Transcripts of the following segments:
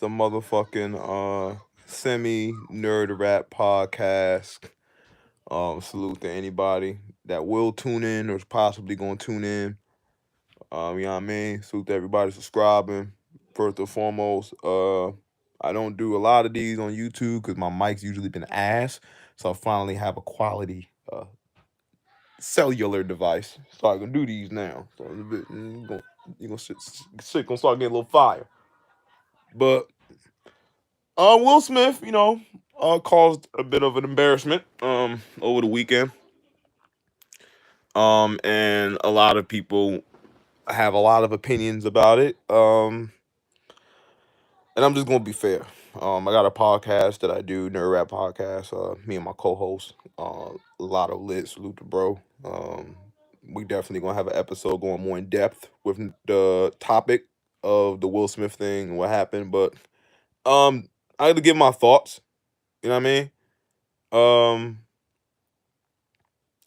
the motherfucking semi nerd rap podcast. Salute to anybody that will tune in or is possibly gonna tune in. You know what I mean? Salute to everybody subscribing. First and foremost, I don't do a lot of these on YouTube because my mic's usually been ass. So I finally have a quality cellular device. So I can do these now. So you're gonna shit gonna start getting a little fire. But Will Smith, caused a bit of an embarrassment over the weekend. And a lot of people have a lot of opinions about it. And I'm just gonna be fair. I got a podcast that I do, Nerd Rap Podcast. Me and my co-host, a lot of lit. Salute to bro. We definitely gonna have an episode going more in depth with the topic of the Will Smith thing and what happened. But I had to give my thoughts. You know what I mean? Um,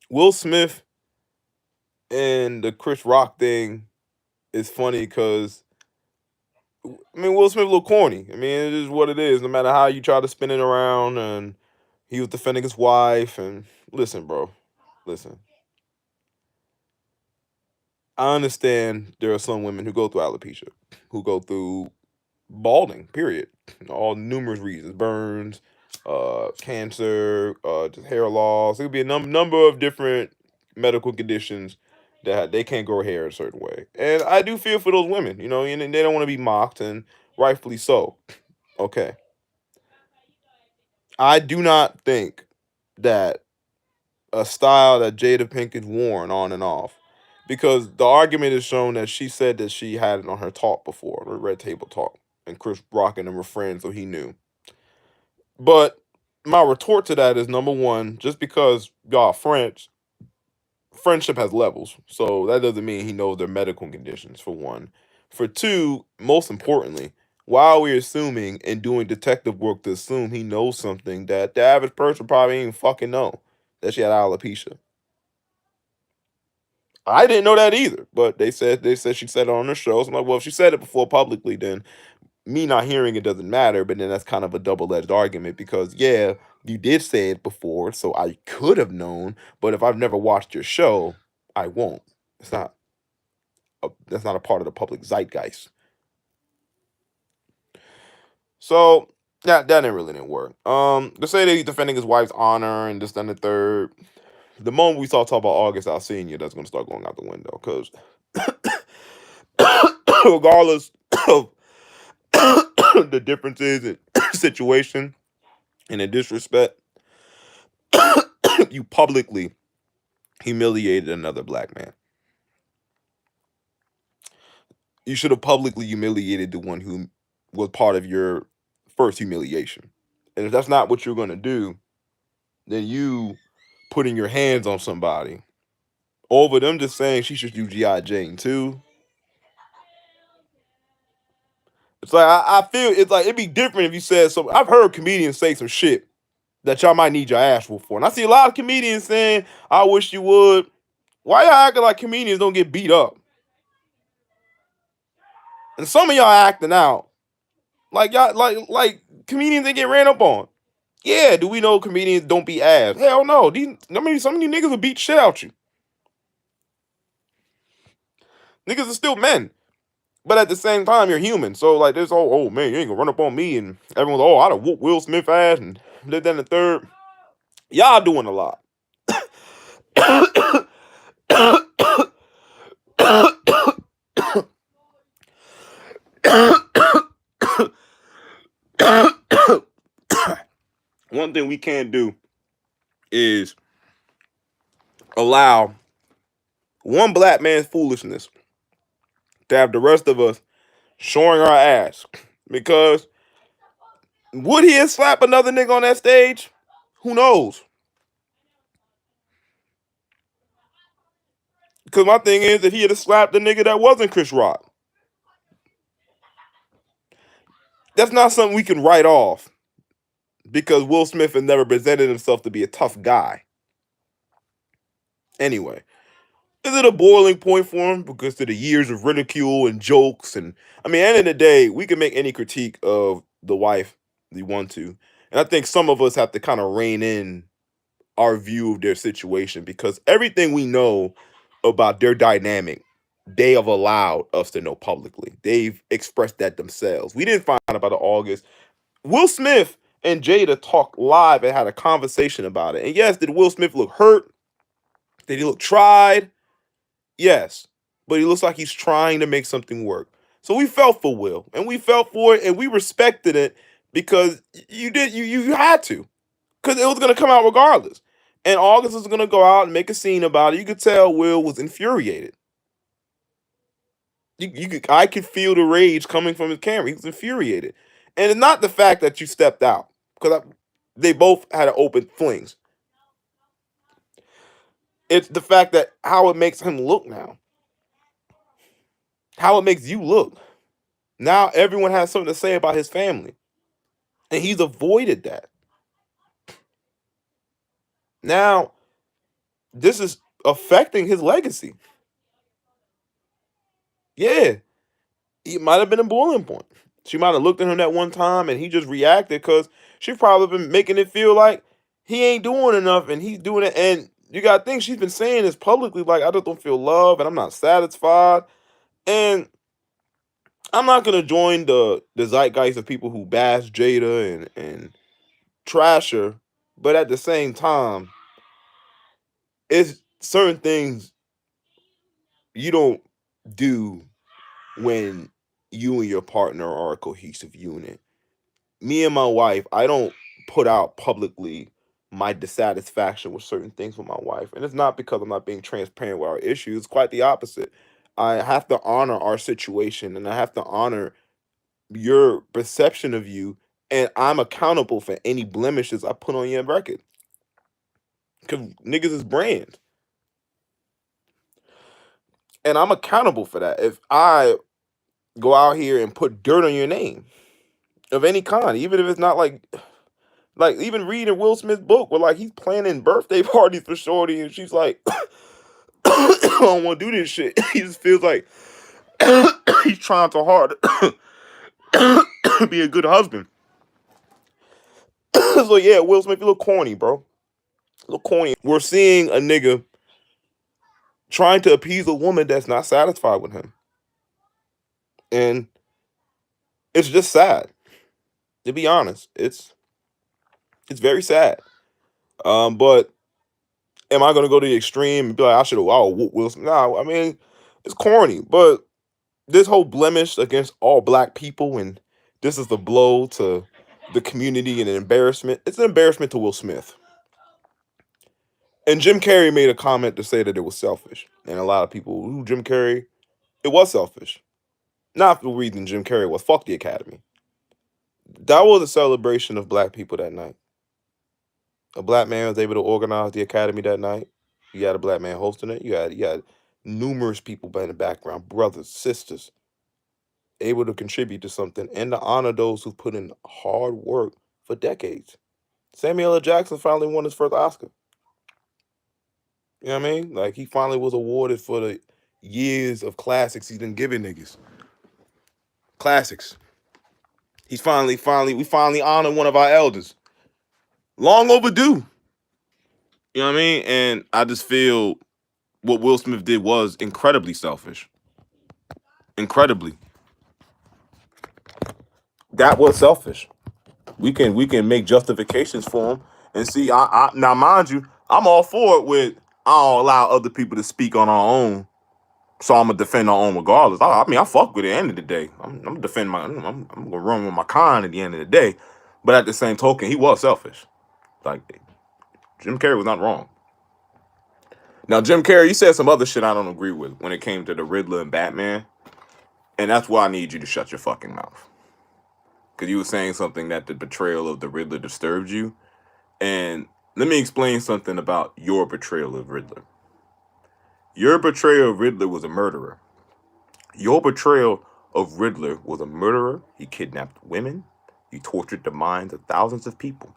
Will Smith and the Chris Rock thing is funny because Will Smith a little corny. I mean, it is what it is. No matter how you try to spin it around, and he was defending his wife. And listen, bro, listen. I understand there are some women who go through alopecia, who go through balding. Period. All numerous reasons: burns, cancer, just hair loss. It could be a number of different medical conditions that they can't grow hair a certain way. And I do feel for those women, and they don't want to be mocked, and rightfully so. Okay. I do not think that a style that Jada Pinkett worn on and off, because the argument is shown that she said that she had it on her talk before, her Red Table Talk, and Chris Rock and them were friends, so he knew. But my retort to that is, number one, just because y'all French, friendship has levels, so that doesn't mean he knows their medical conditions. For one, for two, most importantly, why are we assuming and doing detective work to assume he knows something that the average person probably ain't even fucking know, that she had alopecia? I didn't know that either, but they said she said it on her show. So I'm like, well, if she said it before publicly, then me not hearing it doesn't matter. But then that's kind of a double edged argument because yeah, you did say it before, so I could have known. But if I've never watched your show, I won't. It's not. That's not a part of the public zeitgeist. So that didn't work. To say that he's defending his wife's honor and this, then the third. The moment we start talking about August Alsina, that's gonna start going out the window because regardless of the differences in situation and the disrespect, you publicly humiliated another black man. You should have publicly humiliated the one who was part of your first humiliation. And if that's not what you're gonna do, then you putting your hands on somebody over them just saying she should do G.I. Jane too. It's like I feel it's like it'd be different if you said something. I've heard comedians say some shit that y'all might need your ass whooped for. And I see a lot of comedians saying, I wish you would. Why y'all acting like comedians don't get beat up? And some of y'all acting out like y'all like comedians that get ran up on. Yeah, do we know comedians don't beat ass? Hell no. Some of these niggas will beat shit out you. Niggas are still men. But at the same time, you're human. So like this whole, oh man, you ain't gonna run up on me, and everyone's, oh, I'd have whooped Will Smith ass and lived in the third. Y'all doing a lot. One thing we can't do is allow one black man's foolishness to have the rest of us showing our ass. Because would he have slapped another nigga on that stage? Who knows? Because my thing is, if he had slapped the nigga that wasn't Chris Rock, that's not something we can write off. Because Will Smith has never presented himself to be a tough guy. Anyway, Is it a boiling point for him because of the years of ridicule and jokes? And I mean, at the end of the day, we can make any critique of the wife we want to. And I think some of us have to kind of rein in our view of their situation because everything we know about their dynamic, they have allowed us to know publicly. They've expressed that themselves. We didn't find out about it in August. Will Smith and Jada talked live and had a conversation about it. And yes, did Will Smith look hurt? Did he look tried? Yes. But he looks like he's trying to make something work. So we felt for Will and we felt for it and we respected it because you had to. Because it was gonna come out regardless. And August was gonna go out and make a scene about it. You could tell Will was infuriated. I could feel the rage coming from his camera. He was infuriated, and it's not the fact that you stepped out because they both had an open flings. It's the fact that how it makes him look now, how it makes you look. Now everyone has something to say about his family, and he's avoided that. Now this is affecting his legacy. Yeah, it might have been a boiling point. She might have looked at him that one time and he just reacted because she probably been making it feel like he ain't doing enough and he's doing it. And you gotta think she's been saying this publicly, like, I just don't feel love and I'm not satisfied. And I'm not gonna join the zeitgeist of people who bash Jada and trash her, but at the same time, it's certain things you don't do when you and your partner are a cohesive unit. Me and my wife, I don't put out publicly my dissatisfaction with certain things with my wife. And it's not because I'm not being transparent with our issues, it's quite the opposite. I have to honor our situation and I have to honor your perception of you. And I'm accountable for any blemishes I put on your record. Because niggas is brand. And I'm accountable for that. If I go out here and put dirt on your name of any kind, even if it's not like even reading Will Smith's book where like he's planning birthday parties for Shorty and she's like, I don't want to do this shit. He just feels like he's trying so hard to be a good husband. So yeah, Will Smith, you look corny, bro. Look corny. We're seeing a nigga trying to appease a woman that's not satisfied with him. And it's just sad. To be honest. It's very sad. But am I gonna go to the extreme and be like, I should have Will Smith? Nah, I mean, it's corny, but this whole blemish against all black people and this is the blow to the community and an embarrassment. It's an embarrassment to Will Smith. And Jim Carrey made a comment to say that it was selfish. And a lot of people, ooh, Jim Carrey, it was selfish. Not the reason Jim Carrey was fuck the Academy. That was a celebration of black people that night. A black man was able to organize the Academy that night. You had a black man hosting it. You had numerous people in the background, brothers, sisters, able to contribute to something and to honor those who put in hard work for decades. Samuel L. Jackson finally won his first Oscar. You know what I mean? Like he finally was awarded for the years of classics he's been giving niggas. Classics. We finally honored one of our elders. Long overdue. You know what I mean? And I just feel what Will Smith did was incredibly selfish. Incredibly. That was selfish. We can make justifications for him and see. Now, mind you, I'm all for it. With I don't allow other people to speak on our own, so I'm gonna defend our own regardless. I mean, I fuck with it at the end of the day. I'm defending my. I'm gonna run with my kind at the end of the day, but at the same token, he was selfish. Like Jim Carrey was not wrong. Now, Jim Carrey, you said some other shit I don't agree with when it came to the Riddler and Batman, and that's why I need you to shut your fucking mouth. Because you were saying something that the betrayal of the Riddler disturbed you. And let me explain something about your betrayal of Riddler. Your betrayal of Riddler was a murderer. Your betrayal of Riddler was a murderer. He kidnapped women. He tortured the minds of thousands of people.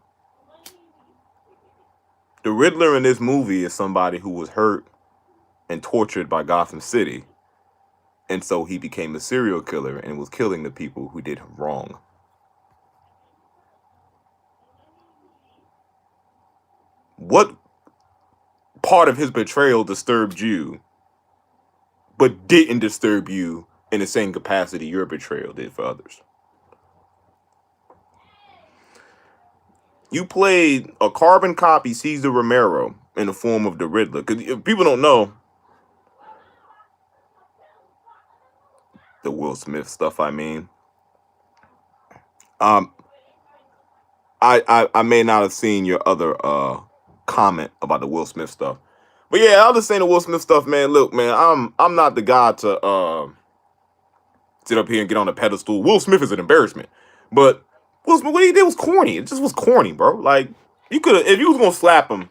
The Riddler in this movie is somebody who was hurt and tortured by Gotham City. And so he became a serial killer and was killing the people who did him wrong. What part of his betrayal disturbed you, but didn't disturb you in the same capacity your betrayal did for others? You played a carbon copy Cesar Romero in the form of the Riddler. Because if people don't know, the Will Smith stuff, I mean, um, I may not have seen your other comment about the Will Smith stuff. But yeah, I'll just say the Will Smith stuff, man. Look, man, I'm not the guy to sit up here and get on a pedestal. Will Smith is an embarrassment. But Will Smith, what he did was corny. It just was corny, bro. Like, you could have, if you was gonna slap him,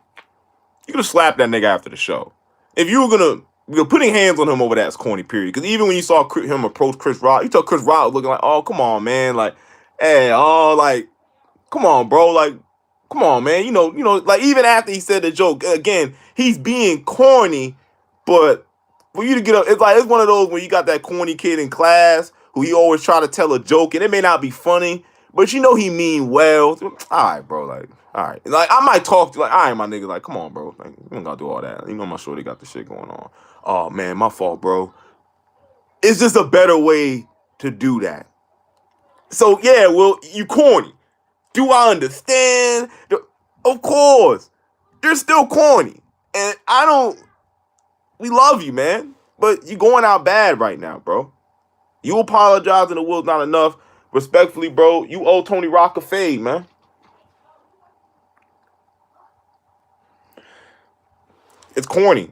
you could have slapped that nigga after the show. If you were gonna, putting hands on him over that's corny, period. Because even when you saw him approach Chris Rock, you thought Chris Rock was looking like, oh, come on, man. Like, hey, oh, like, come on, bro. Like, come on, man. Like, even after he said the joke, again, he's being corny, but for you to get up, it's one of those when you got that corny kid in class who he always try to tell a joke, and it may not be funny, but you know he mean well. All right, bro. Like, all right. Like, I might talk to, like, all right, my nigga. Like, come on, bro. Like, you don't gotta do all that. You know my shorty got the shit going on. Oh, man, my fault, bro. It's just a better way to do that. So, yeah, well, you corny. Do I understand? Of course. You're still corny. And we love you, man. But you're going out bad right now, bro. You apologizing to Will not enough. Respectfully, bro, you owe Tony Rock a fade, man. It's corny.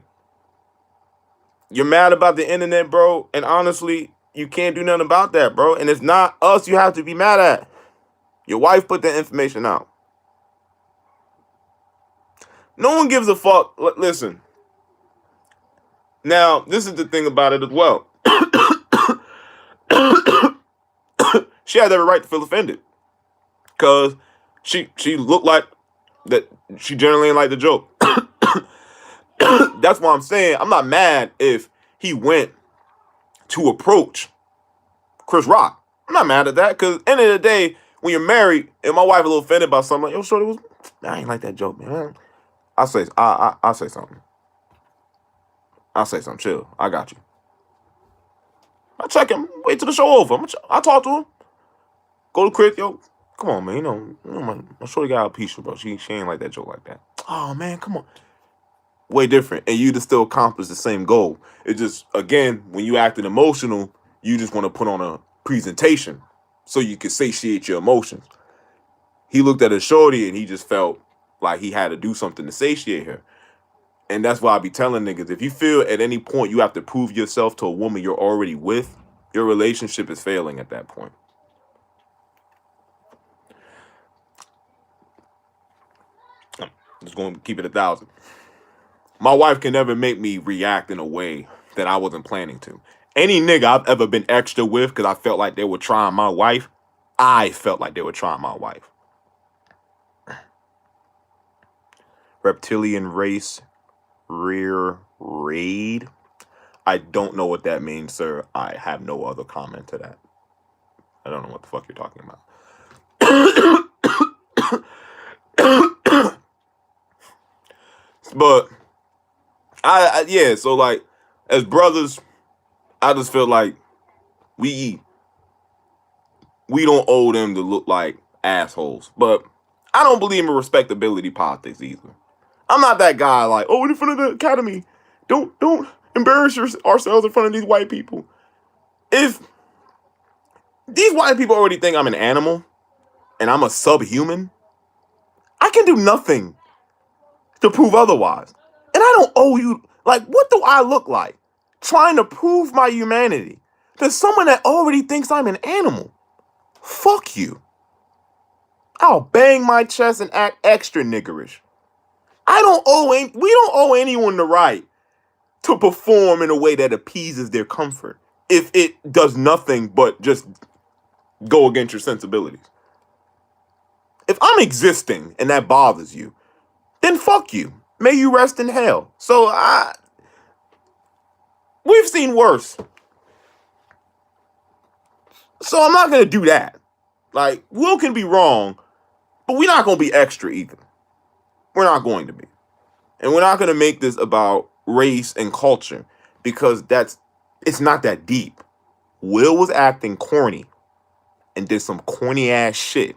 You're mad about the internet, bro. And honestly, you can't do nothing about that, bro. And it's not us you have to be mad at. Your wife put that information out. No one gives a fuck. Listen. Now, this is the thing about it as well. She had every right to feel offended. Because she looked like that she generally didn't like the joke. That's why I'm saying I'm not mad if he went to approach Chris Rock. I'm not mad at that because end of the day, when you're married and my wife a little offended by something, like, yo, shorty I ain't like that joke, man. I say something. I'll say something. Chill. I got you. I check him. Wait till the show over. I talk to him. Go to Chris, yo. Come on, man. You know my shorty got alopecia, bro. She ain't like that joke like that. Oh man, come on. Way different, and you just still accomplish the same goal. It just, again, when you acting emotional, you just want to put on a presentation so you can satiate your emotions. He looked at his shorty and he just felt like he had to do something to satiate her. And that's why I be telling niggas, if you feel at any point you have to prove yourself to a woman you're already with, your relationship is failing at that point. I'm just going to keep it 1,000. My wife can never make me react in a way that I wasn't planning to. Any nigga I've ever been extra with because I felt like they were trying my wife, I felt like they were trying my wife. Reptilian race, rear raid. I don't know what that means, sir. I have no other comment to that. I don't know what the fuck you're talking about. But yeah, so like as brothers, I just feel like we don't owe them to look like assholes. But I don't believe in respectability politics either. I'm not that guy like, oh, in front of the academy, don't embarrass ourselves in front of these white people. If these white people already think I'm an animal and I'm a subhuman, I can do nothing to prove otherwise. And I don't owe you, like, what do I look like? Trying to prove my humanity to someone that already thinks I'm an animal. Fuck you. I'll bang my chest and act extra niggerish. We don't owe anyone the right to perform in a way that appeases their comfort if it does nothing but just go against your sensibilities. If I'm existing and that bothers you, then fuck you. May you rest in hell. So We've seen worse. So I'm not going to do that. Like, Will can be wrong, but we're not going to be extra either. We're not going to be. And we're not going to make this about race and culture because it's not that deep. Will was acting corny and did some corny ass shit.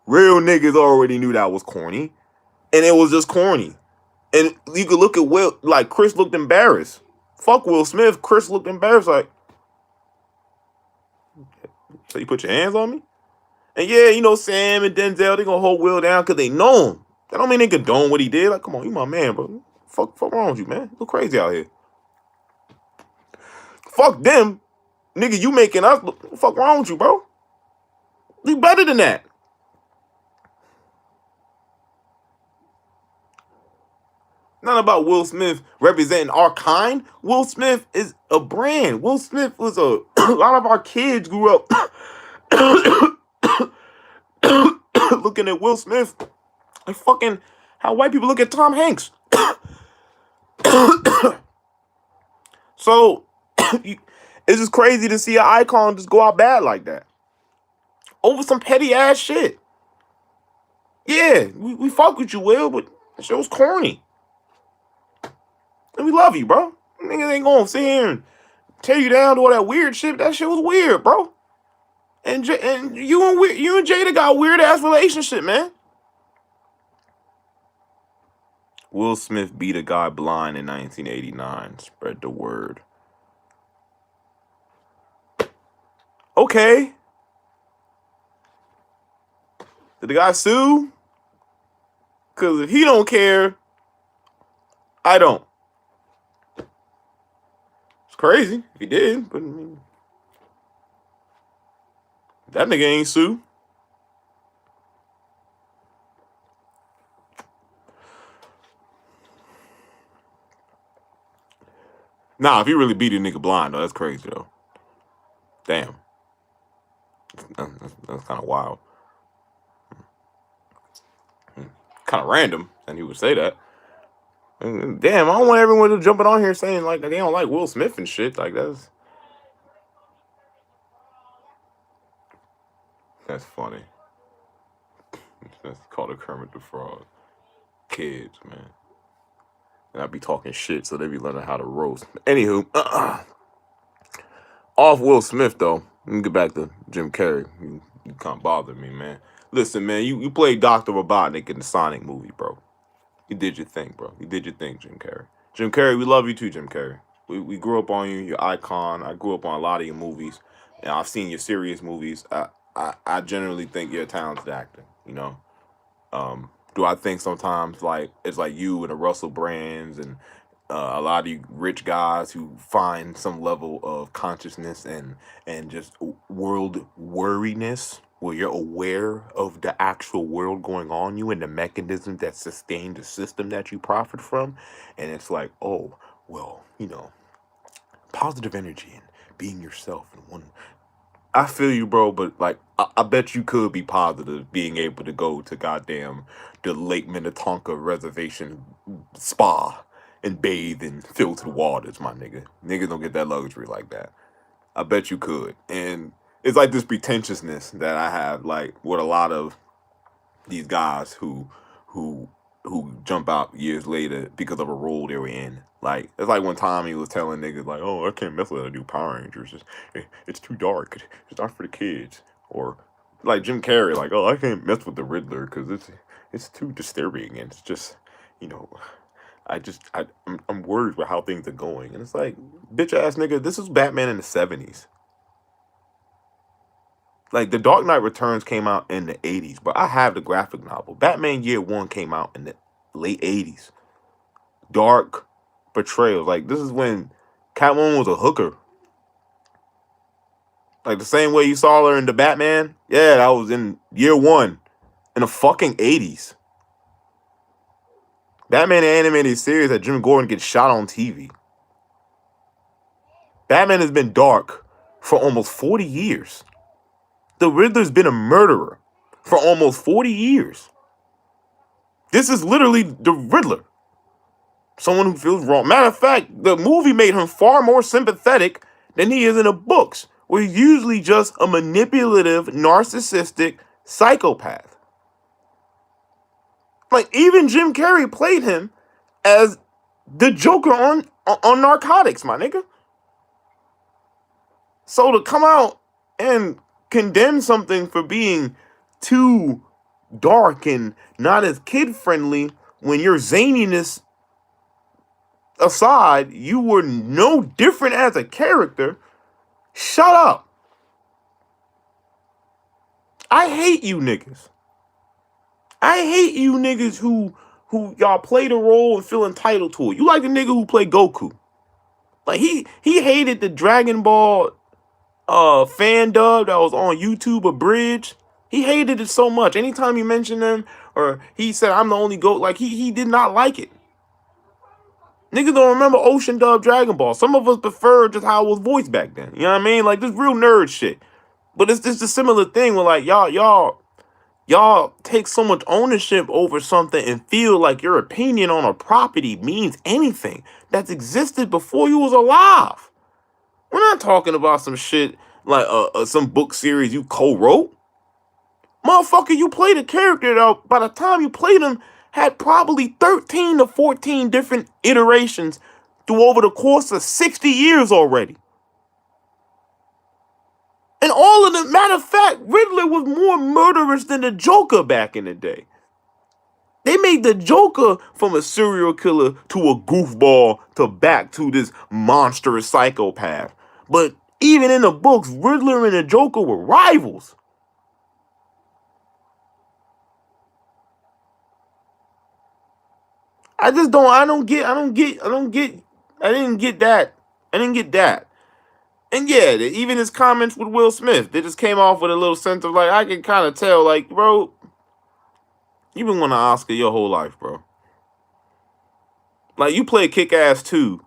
Real niggas already knew that was corny. And it was just corny. And you could look at Will, like Chris looked embarrassed. Fuck Will Smith. Chris looked embarrassed like, so you put your hands on me? And yeah, you know, Sam and Denzel, they gonna hold Will down because they know him. That don't mean they condone what he did. Like, come on, you my man, bro. Fuck wrong with you, man? You look crazy out here. Fuck them. Nigga, you making us look, what the fuck wrong with you, bro? You better than that. Not about Will Smith representing our kind. Will Smith is a brand. Will Smith was a lot of our kids grew up looking at Will Smith like fucking how white people look at Tom Hanks. So it's just crazy to see an icon just go out bad like that over some petty ass shit. Yeah, we fuck with you, Will, but that shit was corny. And we love you, bro. Niggas ain't gonna sit here and tear you down to all that weird shit. That shit was weird, bro. And you and Jada got a weird ass relationship, man. Will Smith beat a guy blind in 1989. Spread the word. Okay. Did the guy sue? Because if he don't care, I don't. It's crazy if he did, but I mean, that nigga ain't sue. Nah, if he really beat a nigga blind, though, that's crazy, though. Damn. That's kind of wild. Kind of random, and he would say that. Damn, I don't want everyone to jumping on here saying like they don't like Will Smith and shit. Like that's funny. That's called a Kermit the Frog. Kids, man. And I be talking shit, so they be learning how to roast. Anywho, off Will Smith though. Let me get back to Jim Carrey. You can't bother me, man. Listen, man, you played Dr. Robotnik in the Sonic movie, bro. You did your thing, bro. You did your thing, Jim Carrey. Jim Carrey, we love you too, Jim Carrey. We grew up on you, your icon. I grew up on a lot of your movies, and I've seen your serious movies. I generally think you're a talented actor. You know, do I think sometimes like it's like you and the Russell Brands and a lot of you rich guys who find some level of consciousness and just world worriness where you're aware of the actual world going on you and the mechanisms that sustain the system that you profit from, and it's like, oh well, you know, positive energy and being yourself and one. I feel you, bro, but like I bet you could be positive being able to go to goddamn the Lake Minnetonka Reservation spa and bathe in filtered waters, my nigga. Niggas don't get that luxury like that. I bet you could. And it's like this pretentiousness that I have, like with a lot of these guys who who jump out years later because of a role they were in. Like it's like when Tommy was telling niggas like, "Oh, I can't mess with the new Power Rangers. It's too dark. It's not for the kids." Or like Jim Carrey, like, "Oh, I can't mess with the Riddler because it's too disturbing and it's just, you know, I'm worried about how things are going." And it's like, bitch ass nigga, this is Batman in the '70s. Like The Dark Knight Returns came out in the '80s, but I have the graphic novel. Batman Year One came out in the late '80s. Dark portrayals. Like this is when Catwoman was a hooker. Like the same way you saw her in the Batman. Yeah, that was in Year One in the fucking '80s. Batman the animated series that Jim Gordon gets shot on TV. Batman has been dark for almost 40 years. The Riddler's been a murderer for almost 40 years. This is literally the Riddler. Someone who feels wrong. Matter of fact, the movie made him far more sympathetic than he is in the books, where he's usually just a manipulative, narcissistic psychopath. Like, even Jim Carrey played him as the Joker on Narcotics, my nigga. So to come out and condemn something for being too dark and not as kid friendly, when your zaniness aside, you were no different as a character, shut up. I hate you niggas. I hate you niggas who y'all play the role and feel entitled to it. You like the nigga who played Goku. Like he hated the Dragon Ball fan dub that was on YouTube Abridged. He hated it so much. Anytime he mentioned them or he said I'm the only GOAT, like he did not like it. Niggas don't remember Ocean Dub Dragon Ball. Some of us prefer just how it was voiced back then. You know what I mean? Like this real nerd shit. But it's just a similar thing where like y'all take so much ownership over something and feel like your opinion on a property means anything that's existed before you was alive. We're not talking about some shit like some book series you co-wrote. Motherfucker, you played a character that by the time you played him had probably 13 to 14 different iterations through over the course of 60 years already. And all of the matter of fact, Riddler was more murderous than the Joker back in the day. They made the Joker from a serial killer to a goofball to back to this monstrous psychopath. But even in the books, Riddler and the Joker were rivals. I didn't get that. I didn't get that. And yeah, even his comments with Will Smith, they just came off with a little sense of like, I can kind of tell, like, bro, you've been winning an Oscar your whole life, bro. Like, you played Kick-Ass 2.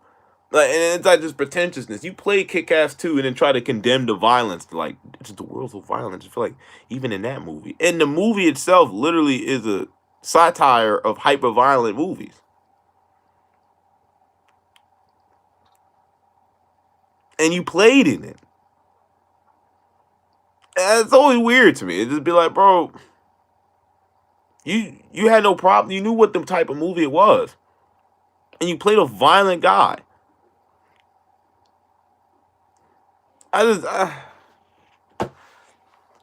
Like, and it's like just pretentiousness. You played Kick-Ass 2 and then try to condemn the violence. Like, it's just the world's so violent. I feel like even in that movie. And the movie itself literally is a satire of hyper-violent movies. And you played in it. And it's always weird to me. It just be like, bro, you had no problem. You knew what the type of movie it was. And you played a violent guy.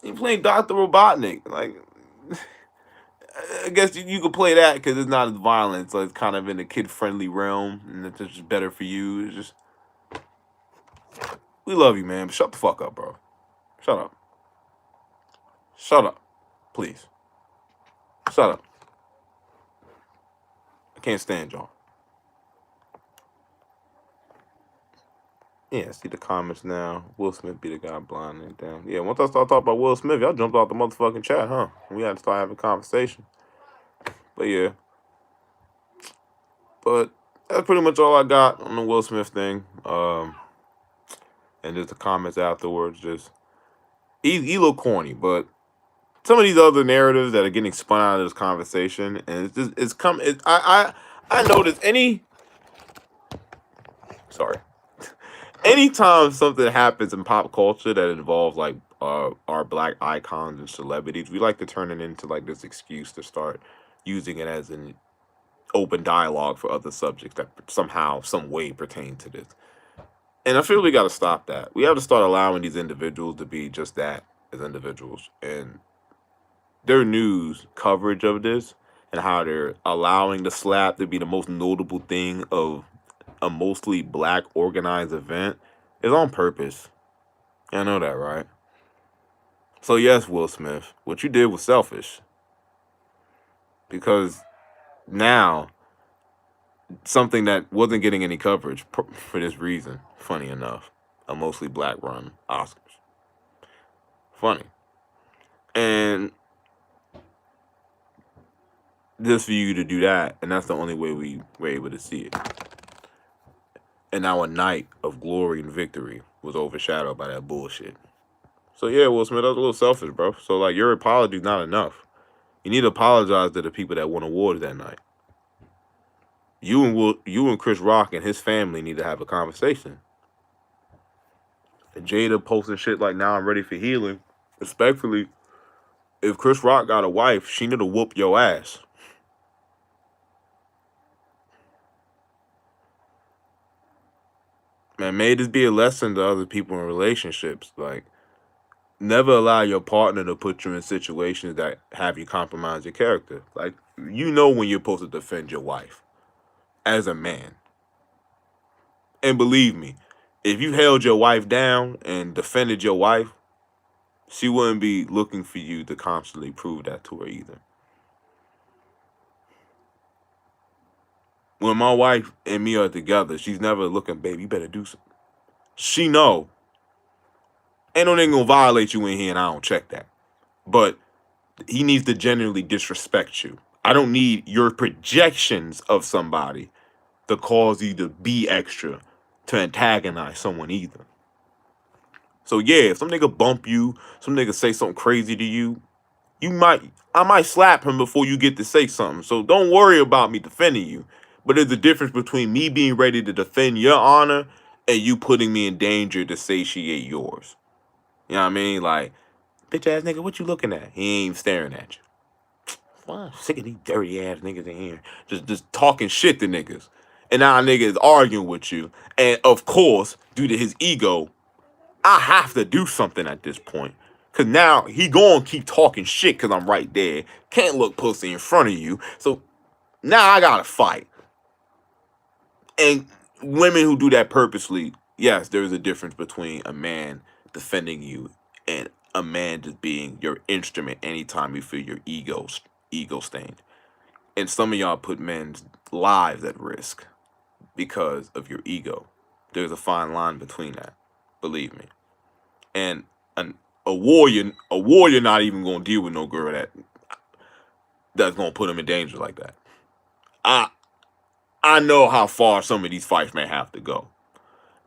You playing Dr. Robotnik. Like, I guess you could play that because it's not as violent. So it's kind of in a kid-friendly realm. And it's just better for you. It's just, we love you, man. But shut the fuck up, bro. Shut up. Shut up. Please. Shut up. I can't stand y'all. Yeah, see the comments now. Will Smith be the guy blind and down. Yeah, once I start talking about Will Smith, y'all jumped off the motherfucking chat, huh? We had to start having a conversation. But yeah. But that's pretty much all I got on the Will Smith thing. And just the comments afterwards, just he a little corny, but some of these other narratives that are getting spun out of this conversation, and I notice anytime something happens in pop culture that involves like our black icons and celebrities, we like to turn it into like this excuse to start using it as an open dialogue for other subjects that somehow, some way pertain to this. And I feel we got to stop that. We have to start allowing these individuals to be just that as individuals. And their news coverage of this and how they're allowing the slap to be the most notable thing of a mostly black organized event is on purpose. I know that, right? So yes, Will Smith, what you did was selfish. Because now something that wasn't getting any coverage for this reason, funny enough, a mostly black run Oscars. Funny. And just for you to do that, and that's the only way we were able to see it. And now a night of glory and victory was overshadowed by that bullshit. So yeah, Will Smith, that was a little selfish, bro. So like your apology's not enough. You need to apologize to the people that won awards that night. you and Chris Rock and his family need to have a conversation. And Jada posting shit like now I'm ready for healing. Respectfully, if Chris Rock got a wife, she need to whoop your ass. Man, may this be a lesson to other people in relationships. Like, never allow your partner to put you in situations that have you compromise your character. Like, you know when you're supposed to defend your wife as a man. And believe me, if you held your wife down and defended your wife, she wouldn't be looking for you to constantly prove that to her either. When my wife and me are together, she's never looking, baby, you better do something. She know. Ain't no nigga gonna violate you in here and I don't check that. But he needs to genuinely disrespect you. I don't need your projections of somebody to cause you to be extra, to antagonize someone either. So yeah, if some nigga bump you, some nigga say something crazy to you, I might slap him before you get to say something. So don't worry about me defending you. But there's a difference between me being ready to defend your honor and you putting me in danger to satiate yours. You know what I mean? Like, bitch ass nigga, what you looking at? He ain't even staring at you. Well, I'm sick of these dirty ass niggas in here. Just talking shit to niggas. And now a nigga is arguing with you. And of course, due to his ego, I have to do something at this point. Cause now he gonna keep talking shit cause I'm right there. Can't look pussy in front of you. So now I gotta fight. And women who do that purposely, yes, there is a difference between a man defending you and a man just being your instrument anytime you feel your ego stained. And some of y'all put men's lives at risk because of your ego. There's a fine line between that. Believe me. And a warrior not even gonna deal with no girl that's gonna put him in danger like that. I know how far some of these fights may have to go.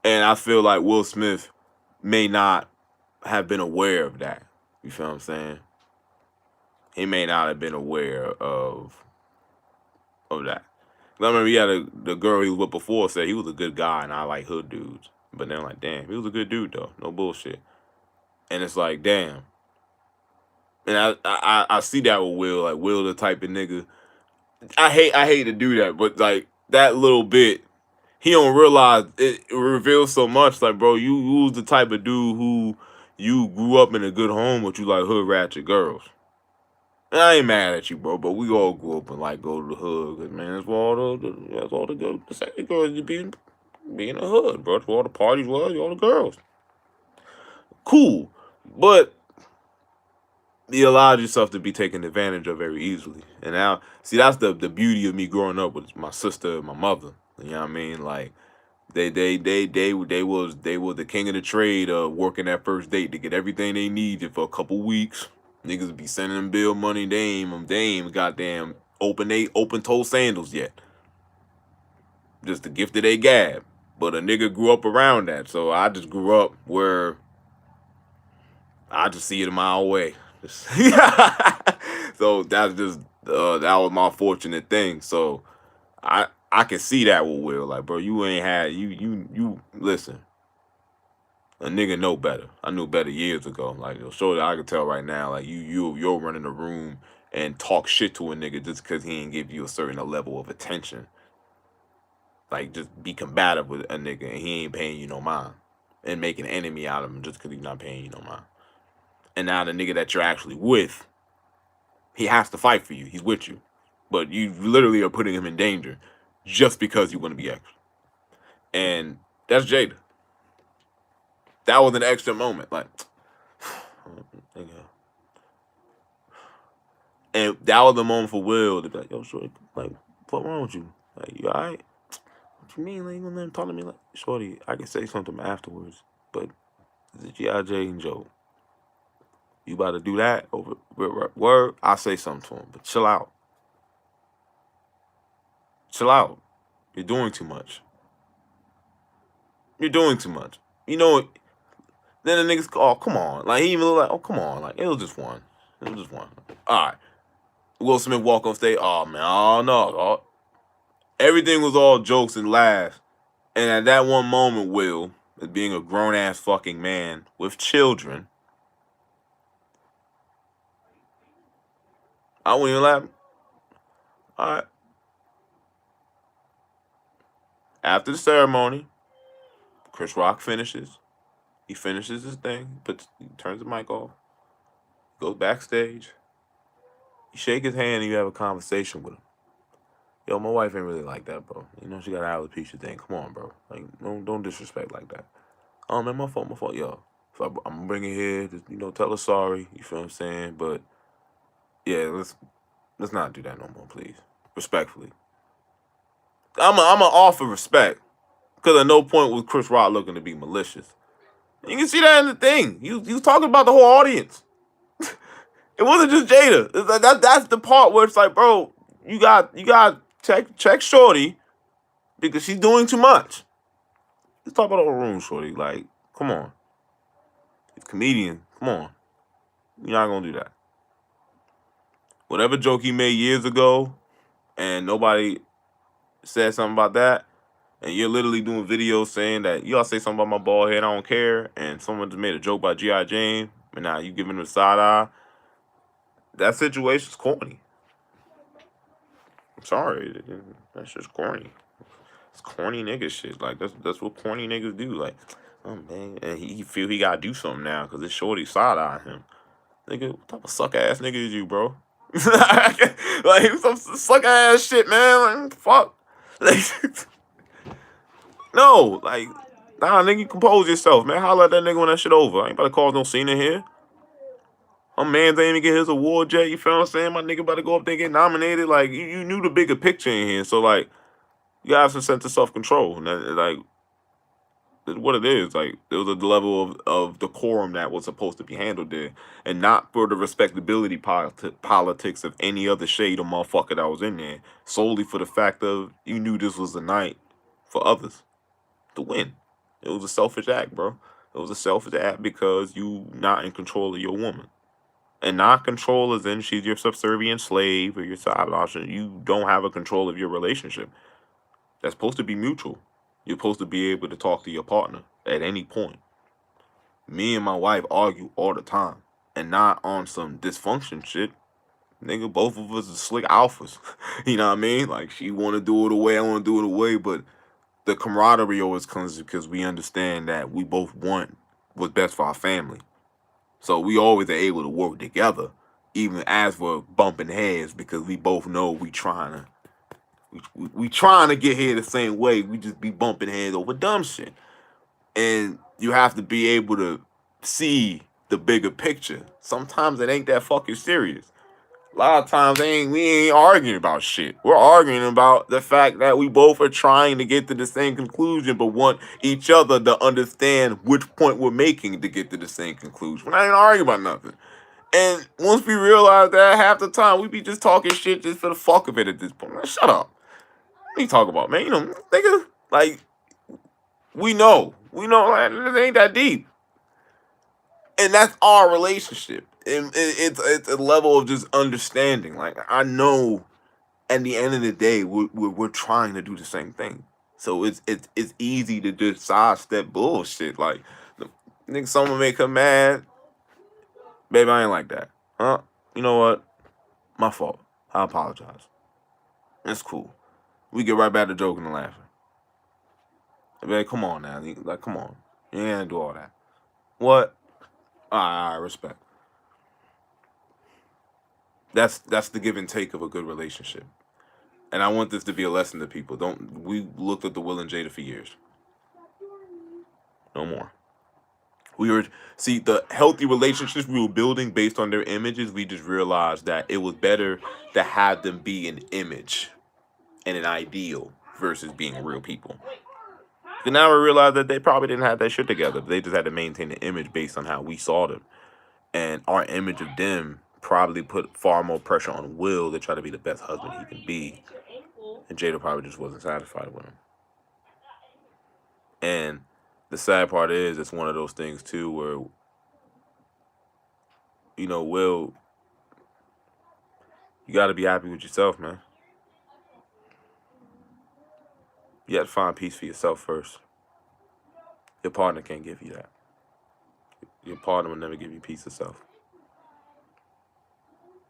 And I feel like Will Smith may not have been aware of that. You feel what I'm saying? He may not have been aware of that. I remember he had the girl he was with before said he was a good guy and I like hood dudes. But then I'm like, damn, he was a good dude though. No bullshit. And it's like, damn. And I see that with Will. Like Will the type of nigga. I hate to do that, but like that little bit, he don't realize it reveals so much. Like, bro, you was the type of dude who you grew up in a good home, but you like hood ratchet girls. And I ain't mad at you, bro, but we all grew up and like go to the hood, cause man, that's where all the girls, the second girls you be in the hood, bro. That's where all the parties was, all the girls. Cool, but you allowed yourself to be taken advantage of very easily. And now, see, that's the beauty of me growing up with my sister and my mother. You know what I mean? Like they were the king of the trade of working that first date to get everything they needed for a couple weeks. Niggas be sending them bill money. They ain't goddamn open toe sandals yet. Just the gift of they gab. But a nigga grew up around that. So I just grew up where I just see it a mile away. So that's just that was my fortunate thing. So I can see that with Will. Like, bro, you ain't had you listen. A nigga know better. I knew better years ago. Like, sure, I can tell right now. Like, you're running a room and talk shit to a nigga just because he ain't give you a certain level of attention. Like, just be combative with a nigga and he ain't paying you no mind, and make an enemy out of him just because he's not paying you no mind. And now the nigga that you're actually with, he has to fight for you. He's with you, but you literally are putting him in danger just because you want to be extra. And that's Jada. That was an extra moment, like, and that was the moment for Will to be like, yo, shorty, like, what wrong with you? Like, you alright? What you mean? Like, you gonna let him talk to me like, shorty, I can say something afterwards, but it's a G.I. Jane joke. You about to do that over word? I say something to him, but chill out. Chill out. You're doing too much. You're doing too much. You know, then the niggas, oh, come on. Like, he even look like, oh, come on. Like, it was just one. It was just one. All right. Will Smith walk on stage. Oh, man. Oh, no. Oh. Everything was all jokes and laughs. And at that one moment, Will, as being a grown ass fucking man with children, I wouldn't even laugh. All right. After the ceremony, Chris Rock finishes. He finishes his thing, he turns the mic off, goes backstage. You shake his hand and you have a conversation with him. Yo, my wife ain't really like that, bro. You know, she got an alopecia thing. Come on, bro. Like, don't disrespect like that. Oh, man, my fault. Yo, so I'm gonna bring it here. Just, tell her sorry. You feel what I'm saying? But, yeah, let's not do that no more, please. Respectfully. I'm gonna offer respect. Because at no point was Chris Rock looking to be malicious. You can see that in the thing. You was talking about the whole audience. It wasn't just Jada. That's the part where it's like, bro, you got check Shorty because she's doing too much. Let's talk about the room, Shorty. Like, come on. He's a comedian. Come on. You're not gonna do that. Whatever joke he made years ago and nobody said something about that, and you're literally doing videos saying that y'all say something about my bald head, I don't care, and someone just made a joke about G.I. Jane, and now you giving him a side eye, that situation's corny. I'm sorry. That's just corny. It's corny nigga shit. Like, that's what corny niggas do. Like, oh, man. And he feel he gotta do something now because this shorty side-eye him. Nigga, what type of suck-ass nigga is you, bro? Like, some suck-ass shit, man. Like, fuck. Like, no, like, nah, nigga, you compose yourself, man. Holla at that nigga when that shit over. I ain't about to cause no scene in here. My man's ain't even get his award yet, you feel what I'm saying? My nigga about to go up there and get nominated. Like, you knew the bigger picture in here. So, like, you have some sense of self-control. And, like, what it is. Like, there was a level of decorum that was supposed to be handled there. And not for the respectability politics of any other shade of motherfucker that was in there. Solely for the fact of you knew this was the night for others to win. It was a selfish act, bro. It was a selfish act because you not in control of your woman. And not control as in she's your subservient slave or your side option. You don't have a control of your relationship. That's supposed to be mutual. You're supposed to be able to talk to your partner at any point. Me and my wife argue all the time. And not on some dysfunction shit. Nigga, both of us are slick alphas. You know what I mean? Like, she want to do it away, I want to do it away. But the camaraderie always comes because we understand that we both want what's best for our family. So we always are able to work together, even as we're bumping heads, because we both know we trying to get here the same way. We just be bumping heads over dumb shit. And you have to be able to see the bigger picture. Sometimes it ain't that fucking serious. A lot of times we ain't arguing about shit. We're arguing about the fact that we both are trying to get to the same conclusion, but want each other to understand which point we're making to get to the same conclusion. We're not even arguing about nothing. And once we realize that, half the time we be just talking shit just for the fuck of it at this point. Man, shut up. What are you talking about, man? Nigga, like, we know, like, it ain't that deep. And that's our relationship. And it's a level of just understanding. Like, I know at the end of the day, we're trying to do the same thing. So it's easy to just sidestep bullshit. Like, nigga, someone make her mad. Babe, I ain't like that. Huh? You know what? My fault. I apologize. It's cool. We get right back to joking and laughing. Man, come on now. Like, come on. You ain't gotta do all that. What? Alright, respect. That's the give and take of a good relationship. And I want this to be a lesson to people. We looked at the Will and Jada for years. No more. The healthy relationships we were building based on their images, we just realized that it was better to have them be an image and an ideal versus being real people. And now we realize that they probably didn't have that shit together. They just had to maintain the image based on how we saw them. And our image of them probably put far more pressure on Will to try to be the best husband he can be. And Jada probably just wasn't satisfied with him. And the sad part is, it's one of those things too where, Will, you got to be happy with yourself, man. You have to find peace for yourself first. Your partner can't give you that. Your partner will never give you peace of self.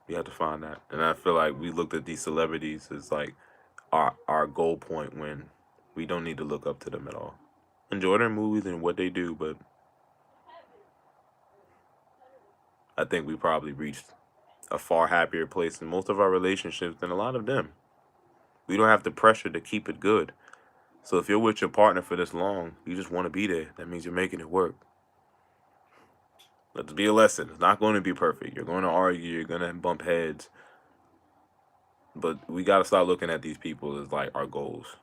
You have to find that. And I feel like we looked at these celebrities as like our goal point when we don't need to look up to them at all. Enjoy their movies and what they do, but I think we probably reached a far happier place in most of our relationships than a lot of them. We don't have the pressure to keep it good. So if you're with your partner for this long, you just want to be there. That means you're making it work. Let's be a lesson. It's not going to be perfect. You're going to argue. You're going to bump heads. But we got to start looking at these people as like our goals.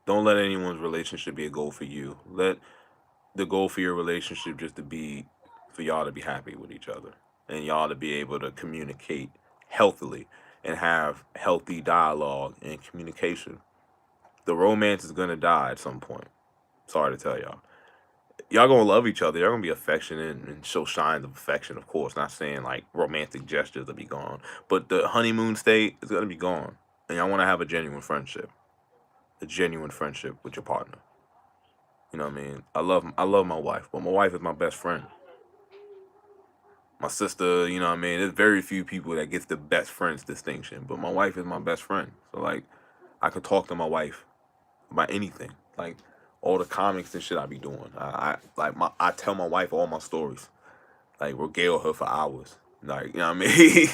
Don't let anyone's relationship be a goal for you. Let the goal for your relationship just to be for y'all to be happy with each other and y'all to be able to communicate healthily and have healthy dialogue and communication. The romance is going to die at some point. Sorry to tell y'all. Y'all gonna love each other. Y'all gonna be affectionate and show signs of affection, of course. Not saying like romantic gestures will be gone, but the honeymoon state is gonna be gone, and y'all want to have a genuine friendship with your partner. You know what I mean? I love my wife, but my wife is my best friend. My sister, you know what I mean? There's very few people that gets the best friends distinction, but my wife is my best friend. So like, I could talk to my wife about anything, like all the comics and shit I be doing. I tell my wife all my stories, like regale her for hours. Like, you know what I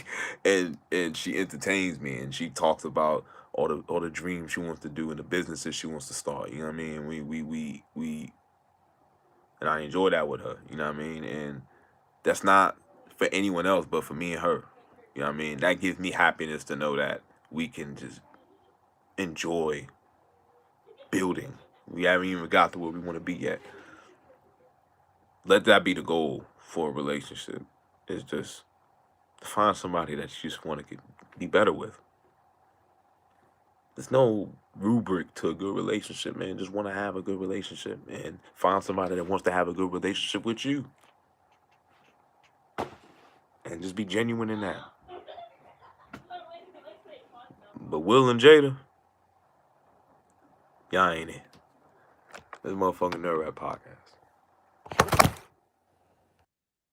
mean? and she entertains me and she talks about all the dreams she wants to do and the businesses she wants to start. You know what I mean? We and I enjoy that with her. You know what I mean? And that's not for anyone else but for me and her. You know what I mean? That gives me happiness to know that we can just enjoy building. We haven't even got to where we want to be yet. Let that be the goal for a relationship. Is just find somebody that you just want to be better with. There's no rubric to a good relationship, man. Just want to have a good relationship and find somebody that wants to have a good relationship with you. And just be genuine in that. But Will and Jada, y'all ain't it. This motherfucking Nerd Rap Podcast.